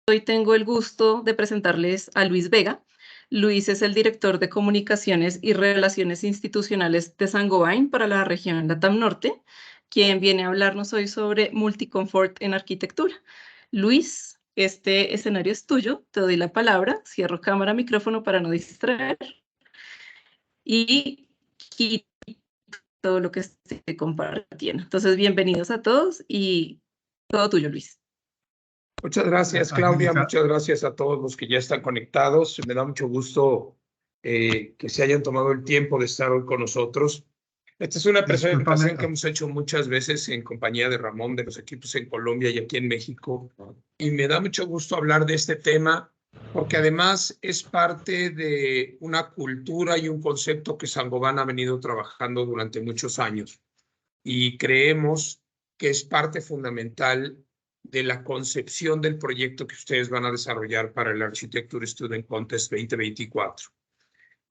Hoy tengo el gusto de presentarles a Luis Vega. Luis es el director de Comunicaciones y Relaciones Institucionales de Saint-Gobain para la región Latam Norte, quien viene a hablarnos hoy sobre multiconfort en arquitectura. Luis, este escenario es tuyo, te doy la palabra, cierro cámara, micrófono para no distraer y quito todo lo que estoy compartiendo. Entonces, bienvenidos a todos y todo tuyo, Luis. Muchas gracias, Claudia. Muchas gracias a todos los que ya están conectados. Me da mucho gusto que se hayan tomado el tiempo de estar hoy con nosotros. Esta es una presentación que hemos hecho muchas veces en compañía de Ramón, de los equipos en Colombia y aquí en México. Y me da mucho gusto hablar de este tema porque además es parte de una cultura y un concepto que Saint-Gobain ha venido trabajando durante muchos años. Y creemos que es parte fundamental de la concepción del proyecto que ustedes van a desarrollar para el Architecture Student Contest 2024.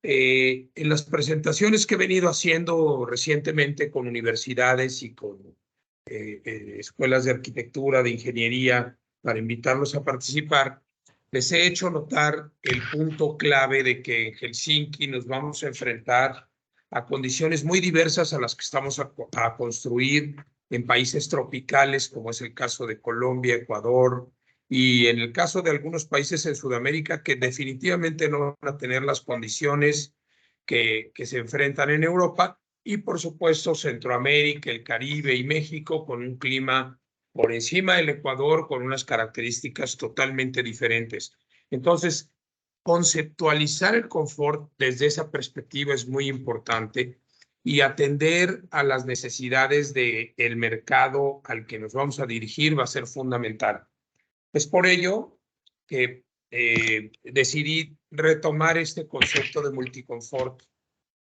En las presentaciones que he venido haciendo recientemente con universidades y con escuelas de arquitectura, de ingeniería, para invitarlos a participar, les he hecho notar el punto clave de que en Helsinki nos vamos a enfrentar a condiciones muy diversas a las que estamos a construir en países tropicales, como es el caso de Colombia, Ecuador, y en el caso de algunos países en Sudamérica que definitivamente no van a tener las condiciones que se enfrentan en Europa, y por supuesto Centroamérica, el Caribe y México con un clima por encima del Ecuador con unas características totalmente diferentes. Entonces, conceptualizar el confort desde esa perspectiva es muy importante y atender a las necesidades del mercado al que nos vamos a dirigir va a ser fundamental. Es por ello que decidí retomar este concepto de multiconfort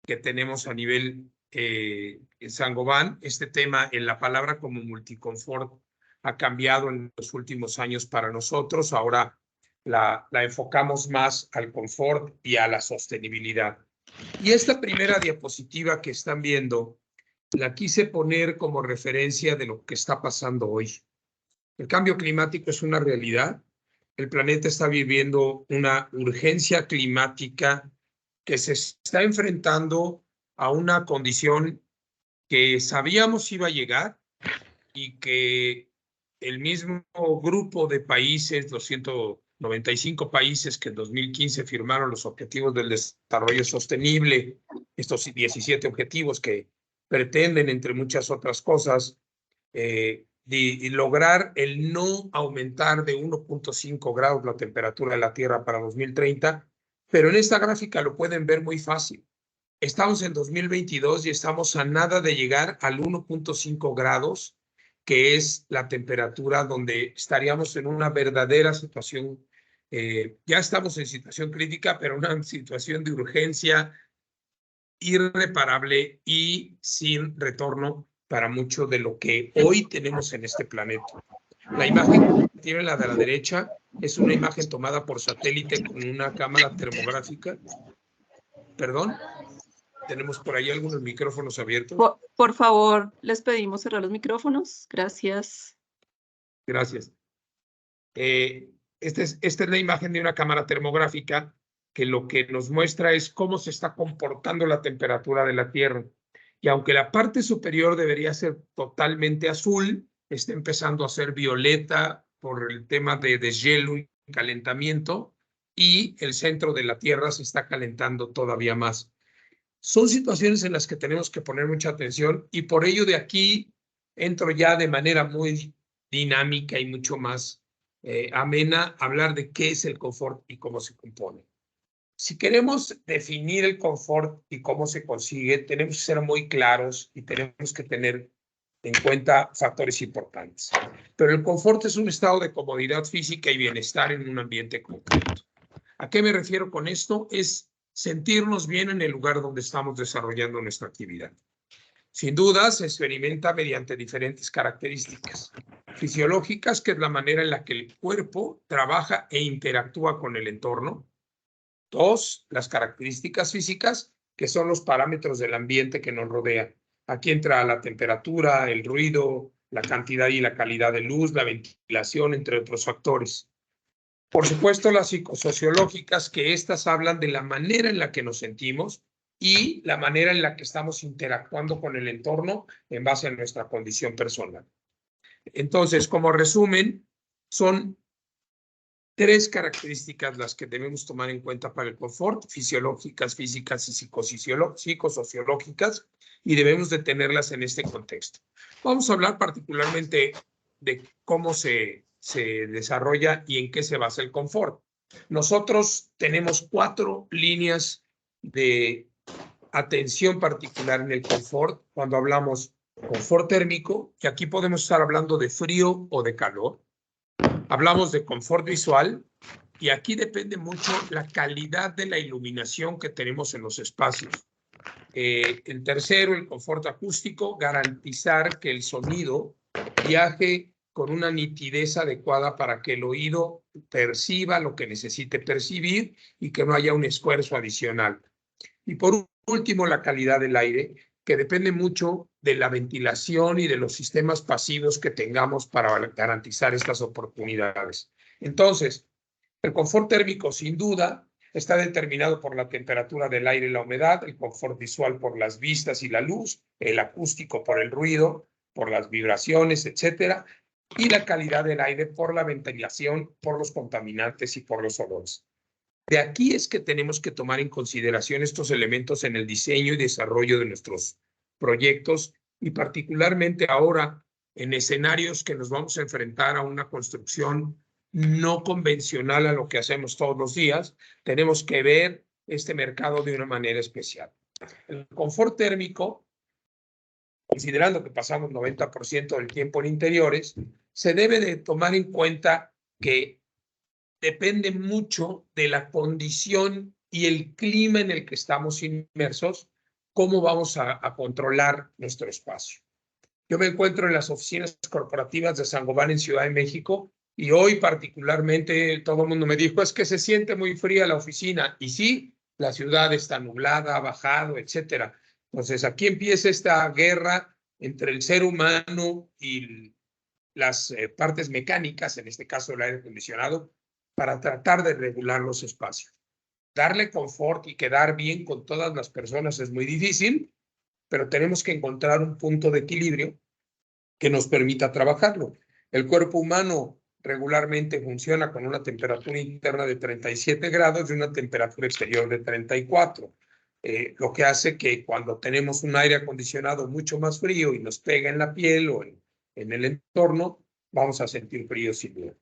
que tenemos a nivel Saint-Gobain. Este tema en la palabra como multiconfort ha cambiado en los últimos años para nosotros. Ahora la enfocamos más al confort y a la sostenibilidad. Y esta primera diapositiva que están viendo la quise poner como referencia de lo que está pasando hoy. El cambio climático es una realidad. El planeta está viviendo una urgencia climática que se está enfrentando a una condición que sabíamos iba a llegar y que el mismo grupo de países, los 195 países que en 2015 firmaron los Objetivos del Desarrollo Sostenible, estos 17 objetivos que pretenden, entre muchas otras cosas, de lograr el no aumentar de 1.5 grados la temperatura de la Tierra para 2030, pero en esta gráfica lo pueden ver muy fácil. Estamos en 2022 y estamos a nada de llegar al 1.5 grados, que es la temperatura donde estaríamos en una verdadera situación. Ya estamos en situación crítica, pero una situación de urgencia irreparable y sin retorno para mucho de lo que hoy tenemos en este planeta. La imagen que tiene la de la derecha es una imagen tomada por satélite con una cámara termográfica. Perdón, tenemos por ahí algunos micrófonos abiertos. Por favor, les pedimos cerrar los micrófonos. Gracias. Gracias. Esta es la imagen de una cámara termográfica que lo que nos muestra es cómo se está comportando la temperatura de la Tierra. Y aunque la parte superior debería ser totalmente azul, está empezando a ser violeta por el tema de deshielo y calentamiento, y el centro de la Tierra se está calentando todavía más. Son situaciones en las que tenemos que poner mucha atención y por ello de aquí entro ya de manera muy dinámica y mucho más amena a hablar de qué es el confort y cómo se compone. Si queremos definir el confort y cómo se consigue, tenemos que ser muy claros y tenemos que tener en cuenta factores importantes. Pero el confort es un estado de comodidad física y bienestar en un ambiente concreto. ¿A qué me refiero con esto? Es sentirnos bien en el lugar donde estamos desarrollando nuestra actividad. Sin duda, se experimenta mediante diferentes características fisiológicas, que es la manera en la que el cuerpo trabaja e interactúa con el entorno. Dos, las características físicas, que son los parámetros del ambiente que nos rodea. Aquí entra la temperatura, el ruido, la cantidad y la calidad de luz, la ventilación, entre otros factores. Por supuesto, las psicosociológicas, que estas hablan de la manera en la que nos sentimos y la manera en la que estamos interactuando con el entorno en base a nuestra condición personal. Entonces, como resumen, son 3 características las que debemos tomar en cuenta para el confort: fisiológicas, físicas y psicosociológicas, y debemos de tenerlas en este contexto. Vamos a hablar particularmente de cómo se desarrolla y en qué se basa el confort. Nosotros tenemos 4 líneas de atención particular en el confort cuando hablamos confort térmico, que aquí podemos estar hablando de frío o de calor. Hablamos de confort visual, y aquí depende mucho la calidad de la iluminación que tenemos en los espacios. El tercero, el confort acústico, garantizar que el sonido viaje con una nitidez adecuada para que el oído perciba lo que necesite percibir y que no haya un esfuerzo adicional. Y por último, la calidad del aire, que depende mucho de la ventilación y de los sistemas pasivos que tengamos para garantizar estas oportunidades. Entonces, el confort térmico, sin duda, está determinado por la temperatura del aire y la humedad, el confort visual por las vistas y la luz, el acústico por el ruido, por las vibraciones, etcétera, y la calidad del aire por la ventilación, por los contaminantes y por los olores. De aquí es que tenemos que tomar en consideración estos elementos en el diseño y desarrollo de nuestros proyectos, y particularmente ahora en escenarios que nos vamos a enfrentar a una construcción no convencional a lo que hacemos todos los días. Tenemos que ver este mercado de una manera especial. El confort térmico, considerando que pasamos 90% del tiempo en interiores, se debe de tomar en cuenta que depende mucho de la condición y el clima en el que estamos inmersos, cómo vamos a controlar nuestro espacio. Yo me encuentro en las oficinas corporativas de Saint-Gobain en Ciudad de México, y hoy particularmente todo el mundo me dijo, es que se siente muy fría la oficina. Y sí, la ciudad está nublada, ha bajado, etcétera. Entonces aquí empieza esta guerra entre el ser humano y las partes mecánicas, en este caso el aire acondicionado, para tratar de regular los espacios. Darle confort y quedar bien con todas las personas es muy difícil, pero tenemos que encontrar un punto de equilibrio que nos permita trabajarlo. El cuerpo humano regularmente funciona con una temperatura interna de 37 grados y una temperatura exterior de 34. Lo que hace que cuando tenemos un aire acondicionado mucho más frío y nos pega en la piel o en el entorno, vamos a sentir frío sin duda.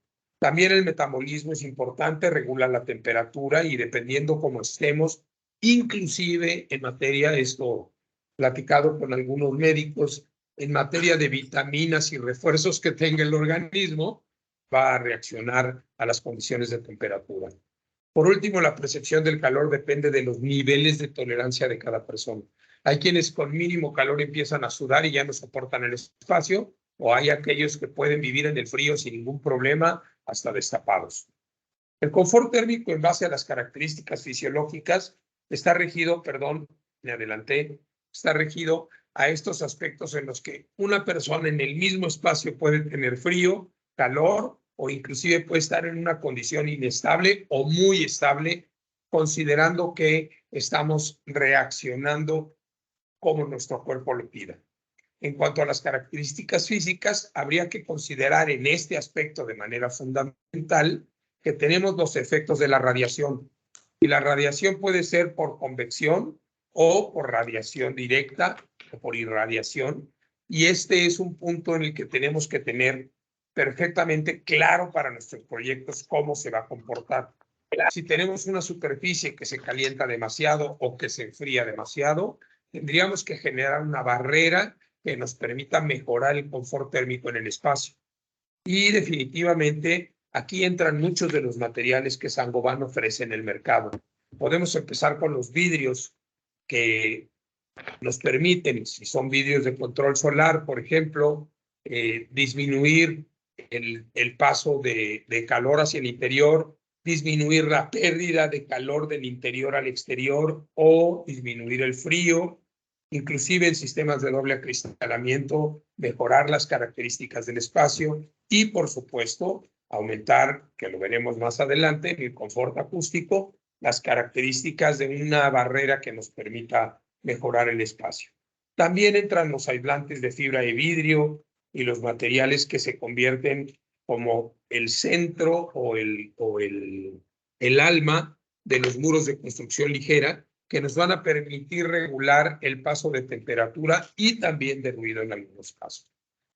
También el metabolismo es importante, regula la temperatura, y dependiendo cómo estemos, inclusive en materia, esto platicado con algunos médicos, en materia de vitaminas y refuerzos que tenga el organismo, va a reaccionar a las condiciones de temperatura. Por último, la percepción del calor depende de los niveles de tolerancia de cada persona. Hay quienes con mínimo calor empiezan a sudar y ya no soportan el espacio, o hay aquellos que pueden vivir en el frío sin ningún problema, hasta destapados. El confort térmico, en base a las características fisiológicas, está regido, me adelanté, está regido a estos aspectos en los que una persona en el mismo espacio puede tener frío, calor, o inclusive puede estar en una condición inestable o muy estable, considerando que estamos reaccionando como nuestro cuerpo lo pida. En cuanto a las características físicas, habría que considerar en este aspecto de manera fundamental que tenemos los efectos de la radiación. Y la radiación puede ser por convección o por radiación directa o por irradiación. Y este es un punto en el que tenemos que tener perfectamente claro para nuestros proyectos cómo se va a comportar. Si tenemos una superficie que se calienta demasiado o que se enfría demasiado, tendríamos que generar una barrera que nos permita mejorar el confort térmico en el espacio. Y definitivamente aquí entran muchos de los materiales que Saint-Gobain ofrece en el mercado. Podemos empezar con los vidrios que nos permiten, si son vidrios de control solar, por ejemplo, disminuir el paso de calor hacia el interior, disminuir la pérdida de calor del interior al exterior o disminuir el frío, inclusive en sistemas de doble acristalamiento, mejorar las características del espacio y, por supuesto, aumentar, que lo veremos más adelante, el confort acústico, las características de una barrera que nos permita mejorar el espacio. También entran los aislantes de fibra de vidrio y los materiales que se convierten como el centro o el alma de los muros de construcción ligera, que nos van a permitir regular el paso de temperatura y también de ruido en algunos casos.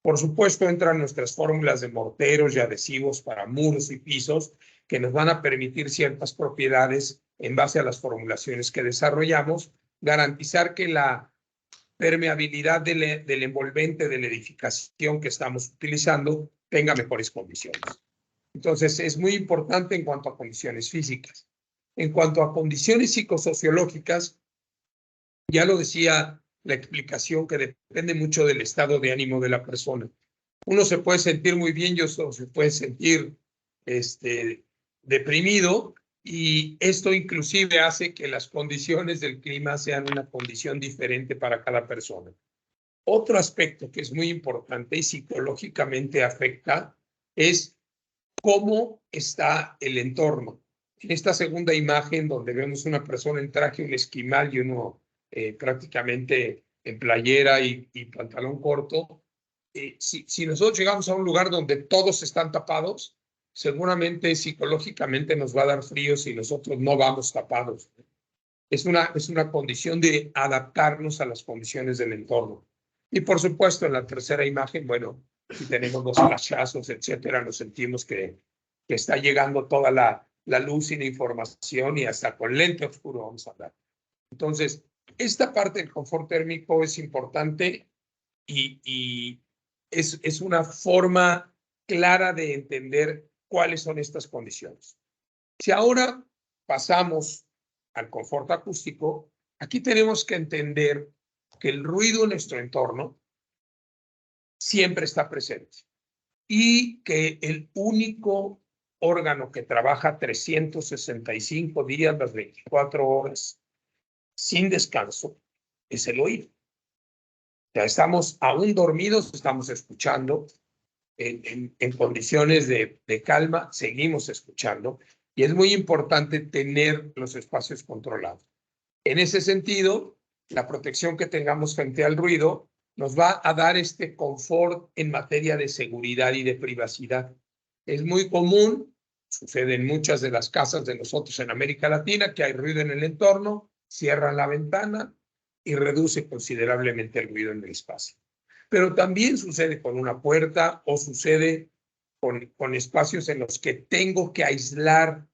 Por supuesto, entran nuestras fórmulas de morteros y adhesivos para muros y pisos, que nos van a permitir ciertas propiedades en base a las formulaciones que desarrollamos, garantizar que la permeabilidad del envolvente de la edificación que estamos utilizando tenga mejores condiciones. Entonces, es muy importante en cuanto a condiciones físicas. En cuanto a condiciones psicosociológicas, ya lo decía la explicación, que depende mucho del estado de ánimo de la persona. Uno se puede sentir muy bien, o se puede sentir deprimido, y esto inclusive hace que las condiciones del clima sean una condición diferente para cada persona. Otro aspecto que es muy importante y psicológicamente afecta es cómo está el entorno. En esta segunda imagen, donde vemos una persona en traje, un esquimal y uno prácticamente en playera y pantalón corto, si nosotros llegamos a un lugar donde todos están tapados, seguramente psicológicamente nos va a dar frío si nosotros no vamos tapados. Es una condición de adaptarnos a las condiciones del entorno. Y por supuesto, en la tercera imagen, bueno, si tenemos los flashazos, etcétera, nos sentimos que está llegando toda la luz y la información, y hasta con lente oscuro vamos a hablar. Entonces, esta parte del confort térmico es importante y es una forma clara de entender cuáles son estas condiciones. Si ahora pasamos al confort acústico, aquí tenemos que entender que el ruido en nuestro entorno siempre está presente y que el único órgano que trabaja 365 días, las 24 horas, sin descanso, es el oído. Ya estamos aún dormidos, estamos escuchando, en condiciones de calma, seguimos escuchando, y es muy importante tener los espacios controlados. En ese sentido, la protección que tengamos frente al ruido nos va a dar este confort en materia de seguridad y de privacidad. Es muy común, sucede en muchas de las casas de nosotros en América Latina, que hay ruido en el entorno, cierran la ventana y reduce considerablemente el ruido en el espacio. Pero también sucede con una puerta o sucede con espacios en los que tengo que aislar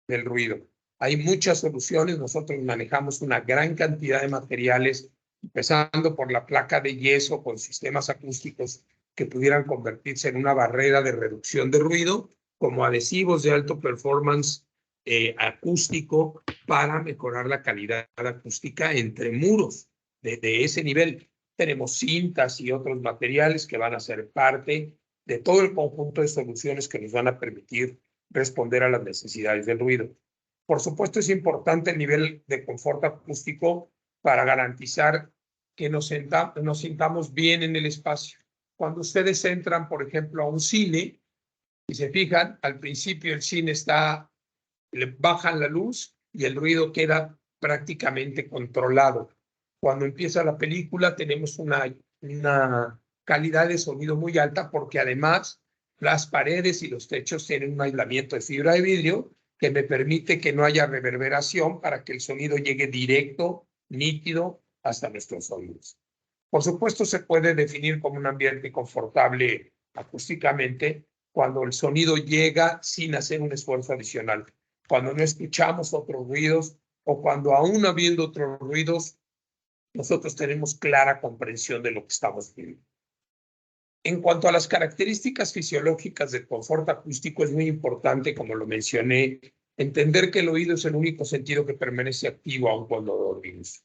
del ruido. Hay muchas soluciones, nosotros manejamos una gran cantidad de materiales, empezando por la placa de yeso con sistemas acústicos que pudieran convertirse en una barrera de reducción de ruido, como adhesivos de alto performance acústico para mejorar la calidad acústica entre muros de ese nivel. Tenemos cintas y otros materiales que van a ser parte de todo el conjunto de soluciones que nos van a permitir responder a las necesidades del ruido. Por supuesto, es importante el nivel de confort acústico para garantizar que nos sintamos bien en el espacio. Cuando ustedes entran, por ejemplo, a un cine, y se fijan, al principio el cine le bajan la luz y el ruido queda prácticamente controlado. Cuando empieza la película tenemos una calidad de sonido muy alta, porque además las paredes y los techos tienen un aislamiento de fibra de vidrio que me permite que no haya reverberación para que el sonido llegue directo, nítido, hasta nuestros oídos. Por supuesto, se puede definir como un ambiente confortable acústicamente cuando el sonido llega sin hacer un esfuerzo adicional, cuando no escuchamos otros ruidos o cuando aún habiendo otros ruidos, nosotros tenemos clara comprensión de lo que estamos viendo. En cuanto a las características fisiológicas del confort acústico, es muy importante, como lo mencioné, entender que el oído es el único sentido que permanece activo aun cuando dormimos.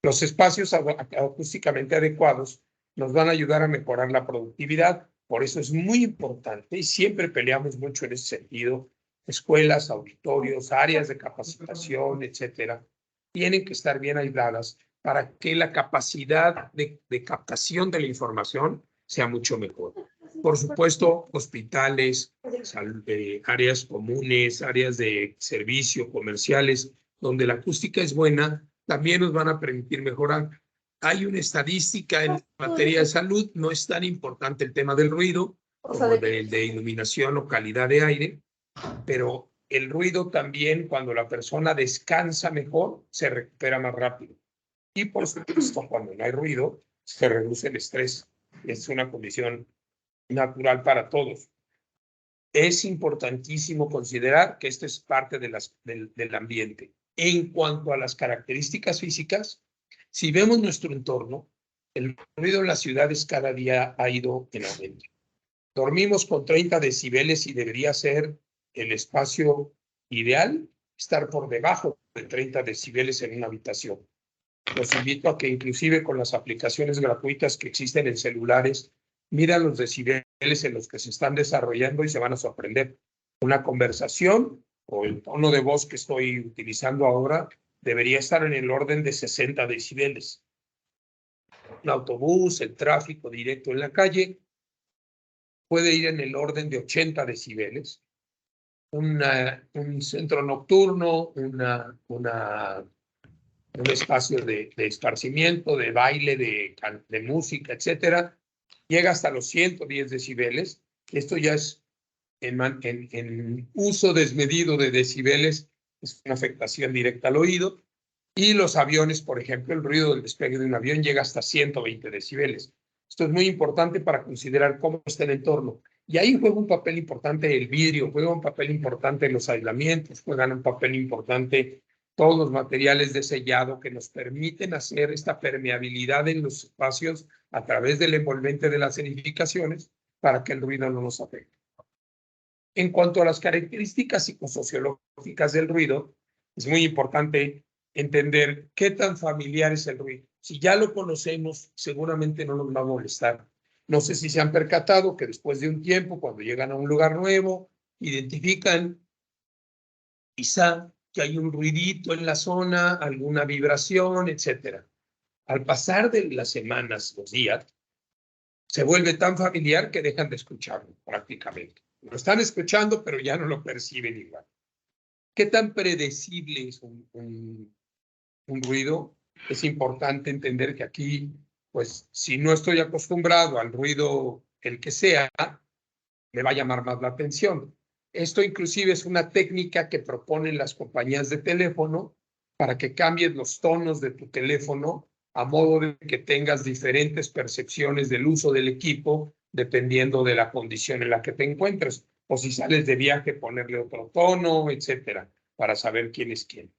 Los espacios acústicamente adecuados nos van a ayudar a mejorar la productividad. Por eso es muy importante, y siempre peleamos mucho en ese sentido, escuelas, auditorios, áreas de capacitación, etcétera, tienen que estar bien aisladas para que la capacidad de captación de la información sea mucho mejor. Por supuesto, hospitales, áreas comunes, áreas de servicio, comerciales, donde la acústica es buena, también nos van a permitir mejorar. Hay una estadística en materia de salud, no es tan importante el tema del ruido como el de iluminación o calidad de aire, pero el ruido también, cuando la persona descansa mejor, se recupera más rápido. Y por supuesto, cuando no hay ruido, se reduce el estrés. Es una condición natural para todos. Es importantísimo considerar que esto es parte de del ambiente. En cuanto a las características físicas, si vemos nuestro entorno, el ruido en las ciudades cada día ha ido en aumento. Dormimos con 30 decibeles y debería ser el espacio ideal estar por debajo de 30 decibeles en una habitación. Los invito a que inclusive con las aplicaciones gratuitas que existen en celulares, miran los decibeles en los que se están desarrollando y se van a sorprender. Una conversación o el tono de voz que estoy utilizando ahora debería estar en el orden de 60 decibeles. Un autobús, el tráfico directo en la calle, puede ir en el orden de 80 decibeles. Un centro nocturno, un espacio de esparcimiento, de baile, de música, etcétera, llega hasta los 110 decibeles. Esto ya es en uso desmedido de decibeles, es una afectación directa al oído. Y los aviones, por ejemplo, el ruido del despegue de un avión llega hasta 120 decibeles. Esto es muy importante para considerar cómo está el entorno. Y ahí juega un papel importante el vidrio, juega un papel importante los aislamientos, juegan un papel importante todos los materiales de sellado que nos permiten hacer esta permeabilidad en los espacios a través del envolvente de las edificaciones para que el ruido no nos afecte. En cuanto a las características psicosociológicas del ruido, es muy importante entender qué tan familiar es el ruido. Si ya lo conocemos, seguramente no nos va a molestar. No sé si se han percatado que después de un tiempo, cuando llegan a un lugar nuevo, identifican quizá que hay un ruidito en la zona, alguna vibración, etcétera. Al pasar de las semanas, los días, se vuelve tan familiar que dejan de escucharlo prácticamente. Lo están escuchando, pero ya no lo perciben igual. ¿Qué tan predecible es un ruido? Es importante entender que aquí, pues, si no estoy acostumbrado al ruido, el que sea, me va a llamar más la atención. Esto inclusive es una técnica que proponen las compañías de teléfono para que cambies los tonos de tu teléfono a modo de que tengas diferentes percepciones del uso del equipo dependiendo de la condición en la que te encuentres. O si sales de viaje, ponerle otro tono, etcétera, para saber quién es quién.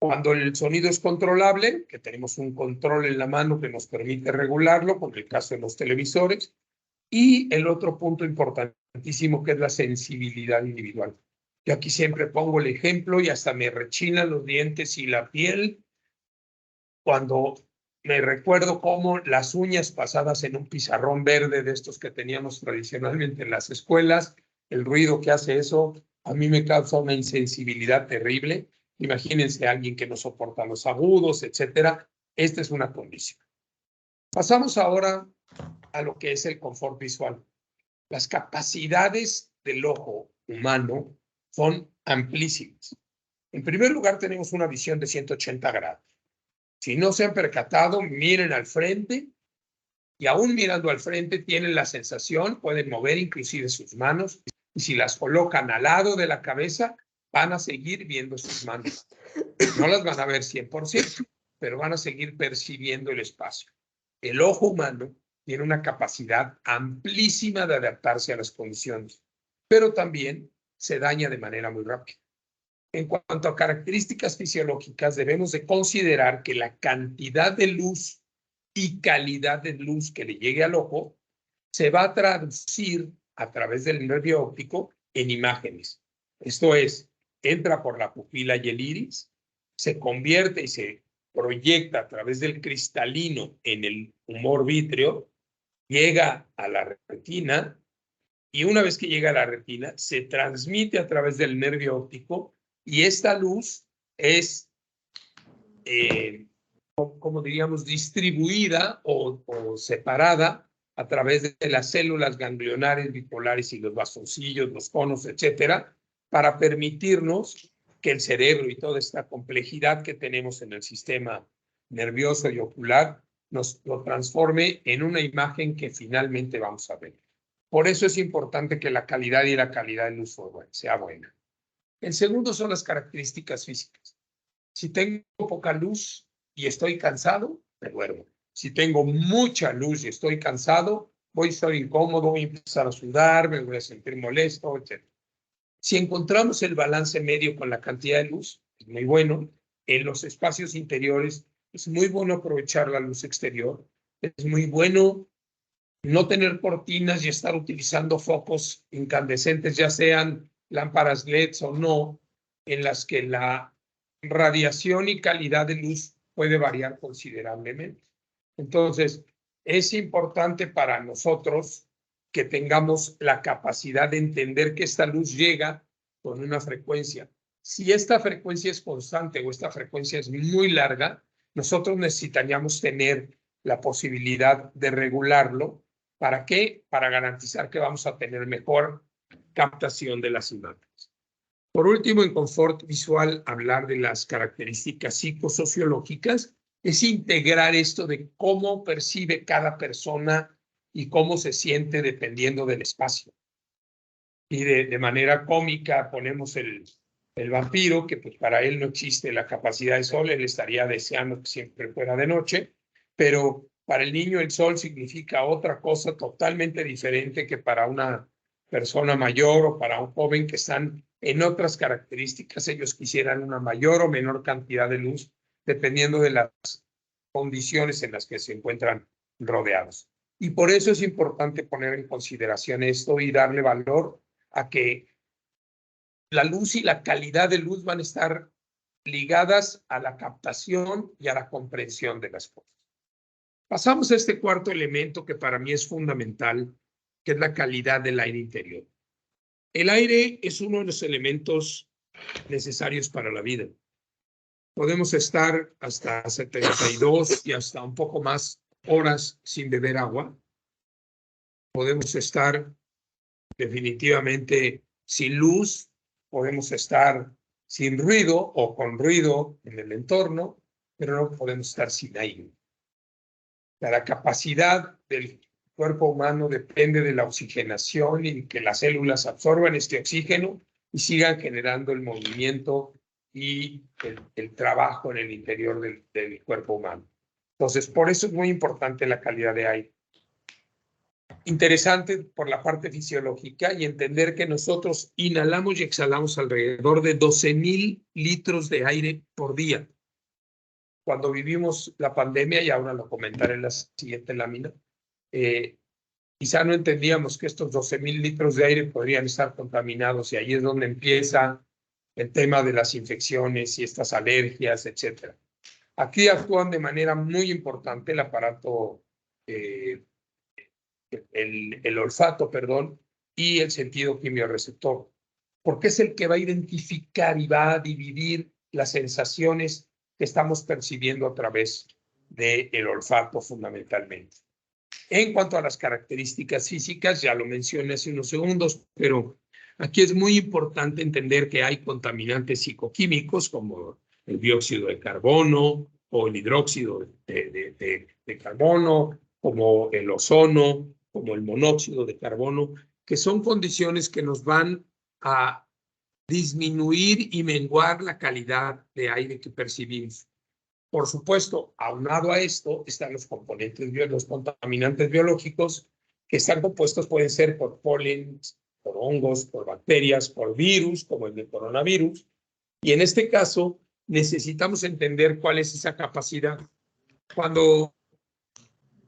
Cuando el sonido es controlable, que tenemos un control en la mano que nos permite regularlo, como el caso de los televisores, y el otro punto importantísimo que es la sensibilidad individual. Yo aquí siempre pongo el ejemplo y hasta me rechinan los dientes y la piel cuando me recuerdo cómo las uñas pasadas en un pizarrón verde de estos que teníamos tradicionalmente en las escuelas, el ruido que hace eso, a mí me causa una insensibilidad terrible. Imagínense a alguien que no soporta los agudos, etcétera. Esta es una condición. Pasamos ahora a lo que es el confort visual. Las capacidades del ojo humano son amplísimas. En primer lugar, tenemos una visión de 180 grados. Si no se han percatado, miren al frente y aún mirando al frente tienen la sensación, pueden mover inclusive sus manos y si las colocan al lado de la cabeza, van a seguir viendo sus manos. No las van a ver 100%, pero van a seguir percibiendo el espacio. El ojo humano tiene una capacidad amplísima de adaptarse a las condiciones, pero también se daña de manera muy rápida. En cuanto a características fisiológicas, debemos de considerar que la cantidad de luz y calidad de luz que le llegue al ojo se va a traducir a través del nervio óptico en imágenes. Esto es, entra por la pupila y el iris, se convierte y se proyecta a través del cristalino en el humor vítreo, llega a la retina y una vez que llega a la retina se transmite a través del nervio óptico y esta luz es, como diríamos, distribuida o separada a través de las células ganglionares bipolares y los bastoncillos, los conos, etcétera, para permitirnos que el cerebro y toda esta complejidad que tenemos en el sistema nervioso y ocular nos lo transforme en una imagen que finalmente vamos a ver. Por eso es importante que la calidad y la calidad de luz sea buena. El segundo son las características físicas. Si tengo poca luz y estoy cansado, me duermo. Si tengo mucha luz y estoy cansado, voy a estar incómodo, voy a empezar a sudar, me voy a sentir molesto, etc. Si encontramos el balance medio con la cantidad de luz, es muy bueno. En los espacios interiores es muy bueno aprovechar la luz exterior. Es muy bueno no tener cortinas y estar utilizando focos incandescentes, ya sean lámparas LEDs o no, en las que la radiación y calidad de luz puede variar considerablemente. Entonces, es importante para nosotros que tengamos la capacidad de entender que esta luz llega con una frecuencia. Si esta frecuencia es constante o esta frecuencia es muy larga, nosotros necesitaríamos tener la posibilidad de regularlo. ¿Para qué? Para garantizar que vamos a tener mejor captación de las imágenes. Por último, en confort visual, hablar de las características psicosociológicas es integrar esto de cómo percibe cada persona y cómo se siente dependiendo del espacio. Y de manera cómica ponemos el vampiro, que pues para él no existe la capacidad de sol, él estaría deseando que siempre fuera de noche, pero para el niño el sol significa otra cosa totalmente diferente que para una persona mayor o para un joven que están en otras características. Ellos quisieran una mayor o menor cantidad de luz dependiendo de las condiciones en las que se encuentran rodeados. Y por eso es importante poner en consideración esto y darle valor a que la luz y la calidad de luz van a estar ligadas a la captación y a la comprensión de las cosas. Pasamos a este cuarto elemento que para mí es fundamental, que es la calidad del aire interior. El aire es uno de los elementos necesarios para la vida. Podemos estar hasta 72 y hasta un poco más horas sin beber agua. Podemos estar definitivamente sin luz, podemos estar sin ruido o con ruido en el entorno, pero no podemos estar sin aire. La capacidad del cuerpo humano depende de la oxigenación y que las células absorban este oxígeno y sigan generando el movimiento y el trabajo en el interior del cuerpo humano. Entonces, por eso es muy importante la calidad de aire. Interesante por la parte fisiológica y entender que nosotros inhalamos y exhalamos alrededor de 12,000 litros de aire por día. Cuando vivimos la pandemia, y ahora lo comentaré en la siguiente lámina, quizá no entendíamos que estos 12,000 litros de aire podrían estar contaminados y ahí es donde empieza el tema de las infecciones y estas alergias, etc. Aquí actúan de manera muy importante el aparato el olfato, perdón, y el sentido quimiorreceptor, porque es el que va a identificar y va a dividir las sensaciones que estamos percibiendo a través del olfato fundamentalmente. En cuanto a las características físicas, ya lo mencioné hace unos segundos, pero aquí es muy importante entender que hay contaminantes psicoquímicos como el dióxido de carbono o el hidróxido de carbono, como el ozono, como el monóxido de carbono, que son condiciones que nos van a disminuir y menguar la calidad de aire que percibimos. Por supuesto, aunado a esto están los componentes, los contaminantes biológicos, que están compuestos, pueden ser por polen, por hongos, por bacterias, por virus, como el del coronavirus. Y en este caso, necesitamos entender cuál es esa capacidad. Cuando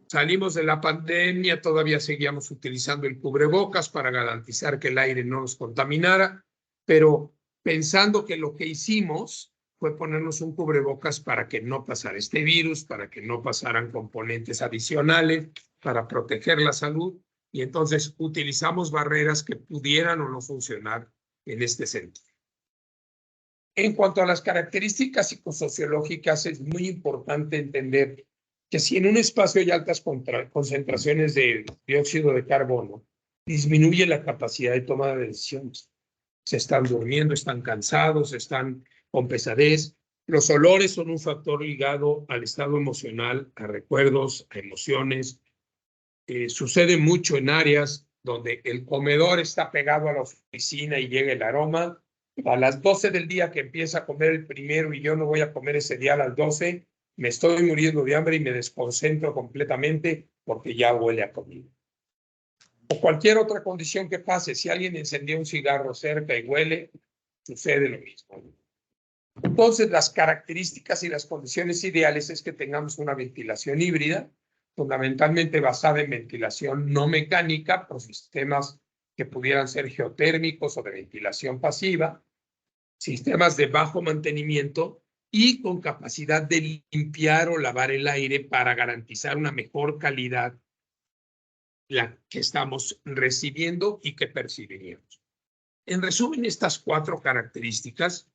salimos de la pandemia, todavía seguíamos utilizando el cubrebocas para garantizar que el aire no nos contaminara, pero pensando que lo que hicimos fue ponernos un cubrebocas para que no pasara este virus, para que no pasaran componentes adicionales, para proteger la salud, y entonces utilizamos barreras que pudieran o no funcionar en este sentido. En cuanto a las características psicosociológicas, es muy importante entender que si en un espacio hay altas concentraciones de dióxido de carbono, disminuye la capacidad de toma de decisiones. Se están durmiendo, están cansados, están con pesadez. Los olores son un factor ligado al estado emocional, a recuerdos, a emociones. Sucede mucho en áreas donde el comedor está pegado a la oficina y llega el aroma. A las 12 del día que empieza a comer el primero y yo no voy a comer ese día a las 12, me estoy muriendo de hambre y me desconcentro completamente porque ya huele a comida. O cualquier otra condición que pase, si alguien encendió un cigarro cerca y huele, sucede lo mismo. Entonces, las características y las condiciones ideales es que tengamos una ventilación híbrida, fundamentalmente basada en ventilación no mecánica, por sistemas que pudieran ser geotérmicos o de ventilación pasiva, sistemas de bajo mantenimiento y con capacidad de limpiar o lavar el aire para garantizar una mejor calidad la que estamos recibiendo y que percibimos. En resumen, estas 4 características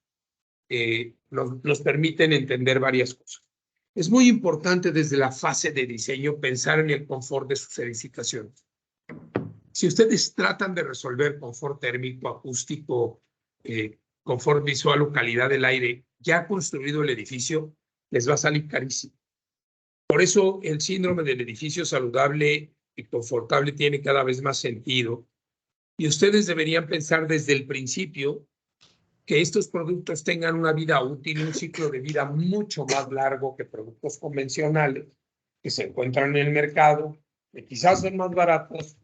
nos permiten entender varias cosas. Es muy importante desde la fase de diseño pensar en el confort de sus edificaciones. Si ustedes tratan de resolver confort térmico, acústico, confort visual o calidad del aire ya construido el edificio, les va a salir carísimo. Por eso el síndrome del edificio saludable y confortable tiene cada vez más sentido. Y ustedes deberían pensar desde el principio que estos productos tengan una vida útil, un ciclo de vida mucho más largo que productos convencionales que se encuentran en el mercado, que quizás son más baratos,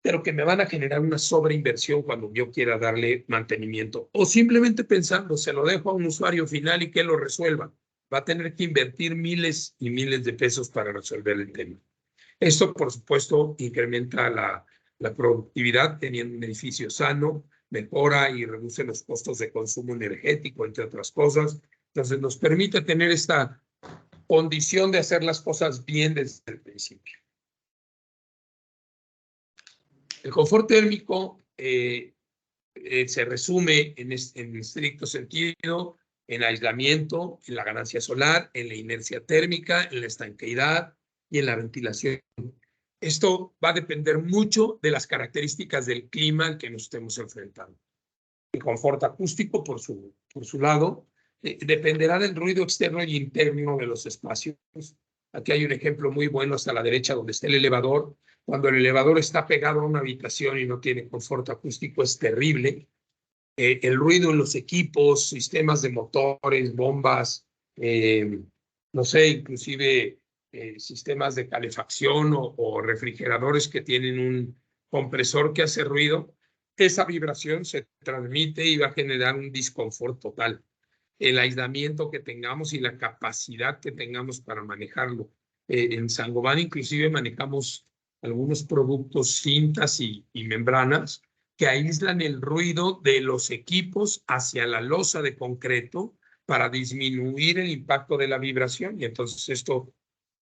pero que me van a generar una sobreinversión cuando yo quiera darle mantenimiento. O simplemente pensando, se lo dejo a un usuario final y que lo resuelva. Va a tener que invertir miles y miles de pesos para resolver el tema. Esto, por supuesto, incrementa la productividad teniendo un edificio sano, mejora y reduce los costos de consumo energético, entre otras cosas. Entonces, nos permite tener esta condición de hacer las cosas bien desde el principio. El confort térmico se resume en estricto sentido en aislamiento, en la ganancia solar, en la inercia térmica, en la estanqueidad y en la ventilación. Esto va a depender mucho de las características del clima al que nos estemos enfrentando. El confort acústico, por su lado, dependerá del ruido externo y interno de los espacios. Aquí hay un ejemplo muy bueno hasta la derecha donde está el elevador. Cuando el elevador está pegado a una habitación y no tiene confort acústico, es terrible. El ruido en los equipos, sistemas de motores, bombas, no sé, inclusive sistemas de calefacción o refrigeradores que tienen un compresor que hace ruido, esa vibración se transmite y va a generar un disconfort total. El aislamiento que tengamos y la capacidad que tengamos para manejarlo. En Saint-Gobain inclusive manejamos algunos productos, cintas y membranas que aíslan el ruido de los equipos hacia la losa de concreto para disminuir el impacto de la vibración y entonces esto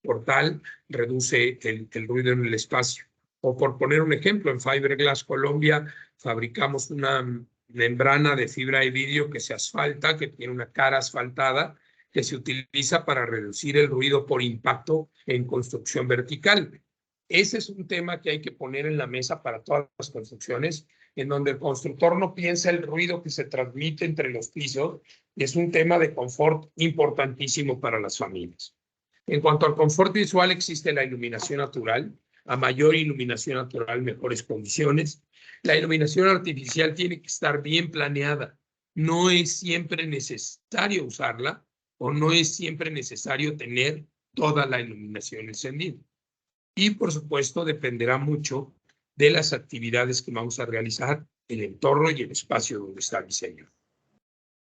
por tal reduce el ruido en el espacio. O por poner un ejemplo, en Fiberglass Colombia fabricamos una membrana de fibra de vidrio que se asfalta, que tiene una cara asfaltada, que se utiliza para reducir el ruido por impacto en construcción vertical. Ese es un tema que hay que poner en la mesa para todas las construcciones, en donde el constructor no piensa el ruido que se transmite entre los pisos, y es un tema de confort importantísimo para las familias. En cuanto al confort visual, existe la iluminación natural. A mayor iluminación natural, mejores condiciones. La iluminación artificial tiene que estar bien planeada. No es siempre necesario usarla o no es siempre necesario tener toda la iluminación encendida. Y, por supuesto, dependerá mucho de las actividades que vamos a realizar, el entorno y el espacio donde está el diseño.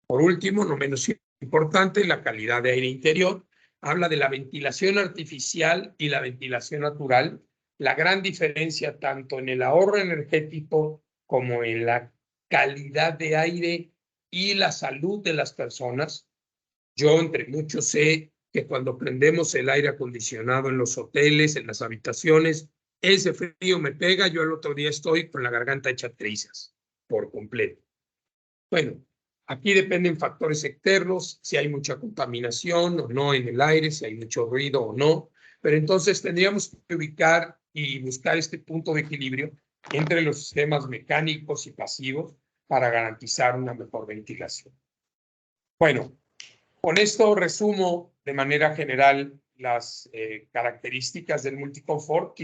Por último, no menos importante, la calidad de aire interior. Habla de la ventilación artificial y la ventilación natural. La gran diferencia tanto en el ahorro energético como en la calidad de aire y la salud de las personas. Yo, entre muchos, sé que cuando prendemos el aire acondicionado en los hoteles, en las habitaciones, ese frío me pega, yo el otro día estoy con la garganta hecha trizas por completo. Bueno, Aquí dependen factores externos, si hay mucha contaminación o no en el aire, si hay mucho ruido o no. Pero entonces tendríamos que ubicar y buscar este punto de equilibrio entre los sistemas mecánicos y pasivos para garantizar una mejor ventilación. Bueno, con esto resumo de manera general las características del multiconfort.